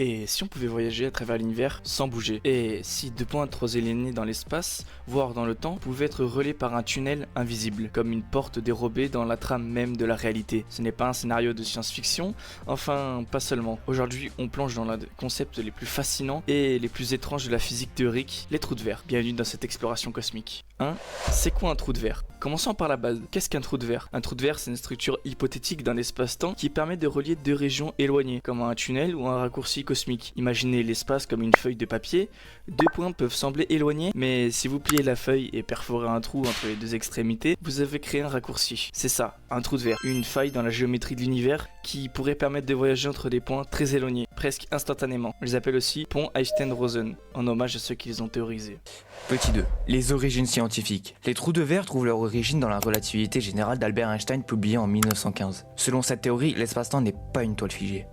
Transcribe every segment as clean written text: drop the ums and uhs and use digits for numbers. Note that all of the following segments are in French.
Et si on pouvait voyager à travers l'univers sans bouger? Et si deux points trop éloignés dans l'espace, voire dans le temps, pouvaient être reliés par un tunnel invisible, comme une porte dérobée dans la trame même de la réalité? Ce n'est pas un scénario de science-fiction, enfin pas seulement. Aujourd'hui, on plonge dans l'un des concepts les plus fascinants et les plus étranges de la physique théorique, les trous de verre. Bienvenue dans cette exploration cosmique. C'est quoi un trou de verre? Commençons par la base. Qu'est-ce qu'un trou de verre? Un trou de verre, c'est une structure hypothétique d'un espace-temps qui permet de relier deux régions éloignées, comme un tunnel ou un raccourci cosmique. Imaginez l'espace comme une feuille de papier. Deux points peuvent sembler éloignés, mais si vous pliez la feuille et perforez un trou entre les deux extrémités, vous avez créé un raccourci. C'est ça, un trou de verre. Une faille dans la géométrie de l'univers qui pourrait permettre de voyager entre des points très éloignés, presque instantanément. On les appelle aussi pont Einstein-Rosen, en hommage à ceux qui les ont théorisés. Petit 2. Les origines scientifiques. Les trous de verre trouvent leur origine dans la relativité générale d'Albert Einstein publiée en 1915. Selon cette théorie, l'espace-temps n'est pas une toile figée.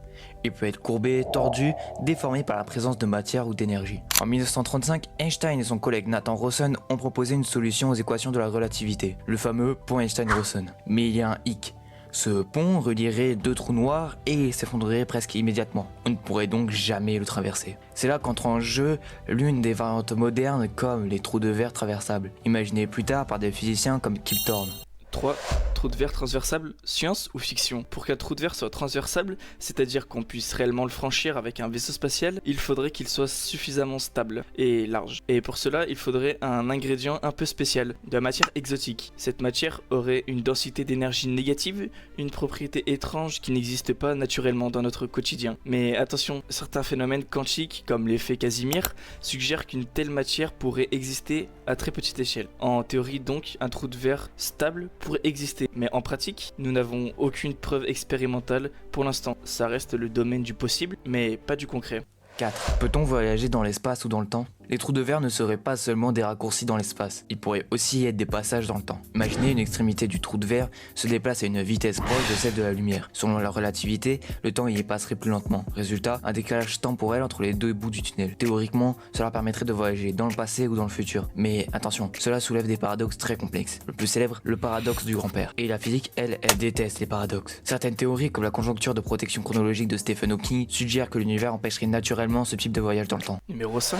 Il peut être courbé, tordu, déformé par la présence de matière ou d'énergie. En 1935, Einstein et son collègue Nathan Rosen ont proposé une solution aux équations de la relativité, le fameux pont Einstein-Rosen. Mais il y a un hic. Ce pont relierait deux trous noirs et s'effondrerait presque immédiatement. On ne pourrait donc jamais le traverser. C'est là qu'entre en jeu l'une des variantes modernes comme les trous de verre traversables, imaginés plus tard par des physiciens comme Kip Thorne. 3. Trou de verre transversable, science ou fiction? Pour qu'un trou de verre soit transversable, c'est-à-dire qu'on puisse réellement le franchir avec un vaisseau spatial, il faudrait qu'il soit suffisamment stable et large. Et pour cela, il faudrait un ingrédient un peu spécial, de la matière exotique. Cette matière aurait une densité d'énergie négative, une propriété étrange qui n'existe pas naturellement dans notre quotidien. Mais attention, certains phénomènes quantiques, comme l'effet Casimir, suggèrent qu'une telle matière pourrait exister à très petite échelle. En théorie donc, un trou de verre stable pourrait exister, mais en pratique, nous n'avons aucune preuve expérimentale pour l'instant. Ça reste le domaine du possible, mais pas du concret. 4. Peut-on voyager dans l'espace ou dans le temps? Les trous de verre ne seraient pas seulement des raccourcis dans l'espace, ils pourraient aussi être des passages dans le temps. Imaginez une extrémité du trou de verre se déplace à une vitesse proche de celle de la lumière. Selon la relativité, le temps y passerait plus lentement. Résultat, un décalage temporel entre les deux bouts du tunnel. Théoriquement, cela permettrait de voyager dans le passé ou dans le futur. Mais attention, cela soulève des paradoxes très complexes. Le plus célèbre, le paradoxe du grand-père. Et la physique, elle déteste les paradoxes. Certaines théories, comme la conjoncture de protection chronologique de Stephen Hawking, suggèrent que l'univers empêcherait naturellement ce type de voyage dans le temps. Numéro 5.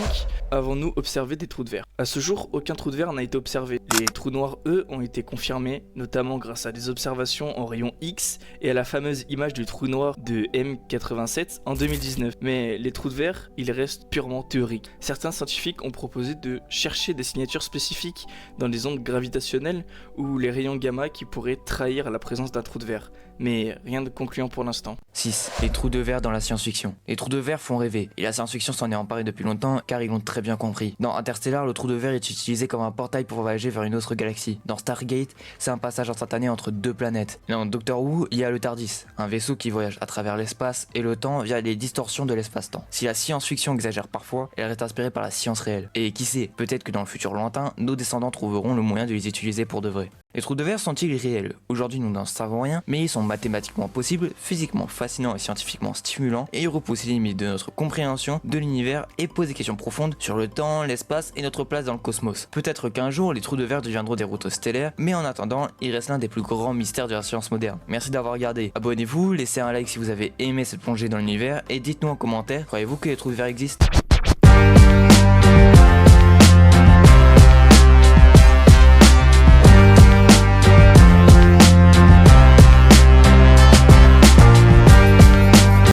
Avons-nous observé des trous de verre? À ce jour, aucun trou de verre n'a été observé. Les trous noirs, eux, ont été confirmés, notamment grâce à des observations en rayon X et à la fameuse image du trou noir de M87 en 2019. Mais les trous de verre, ils restent purement théoriques. Certains scientifiques ont proposé de chercher des signatures spécifiques dans les ondes gravitationnelles ou les rayons gamma qui pourraient trahir la présence d'un trou de verre. Mais rien de concluant pour l'instant. 6. Les trous de verre dans la science-fiction. Les trous de verre font rêver, et la science-fiction s'en est emparée depuis longtemps car ils l'ont très bien compris. Dans Interstellar, le trou de verre est utilisé comme un portail pour voyager vers une autre galaxie. Dans Stargate, c'est un passage instantané entre deux planètes. Et dans Doctor Who, il y a le TARDIS, un vaisseau qui voyage à travers l'espace et le temps via les distorsions de l'espace-temps. Si la science-fiction exagère parfois, elle reste inspirée par la science réelle. Et qui sait, peut-être que dans le futur lointain, nos descendants trouveront le moyen de les utiliser pour de vrai. Les trous de verre sont-ils réels? Aujourd'hui nous n'en savons rien, mais ils sont mathématiquement possibles, physiquement fascinants et scientifiquement stimulants, et ils repoussent les limites de notre compréhension de l'univers et posent des questions profondes sur le temps, l'espace et notre place dans le cosmos. Peut-être qu'un jour les trous de verre deviendront des routes stellaires, mais en attendant, ils restent l'un des plus grands mystères de la science moderne. Merci d'avoir regardé, abonnez-vous, laissez un like si vous avez aimé cette plongée dans l'univers, et dites-nous en commentaire, croyez-vous que les trous de verre existent?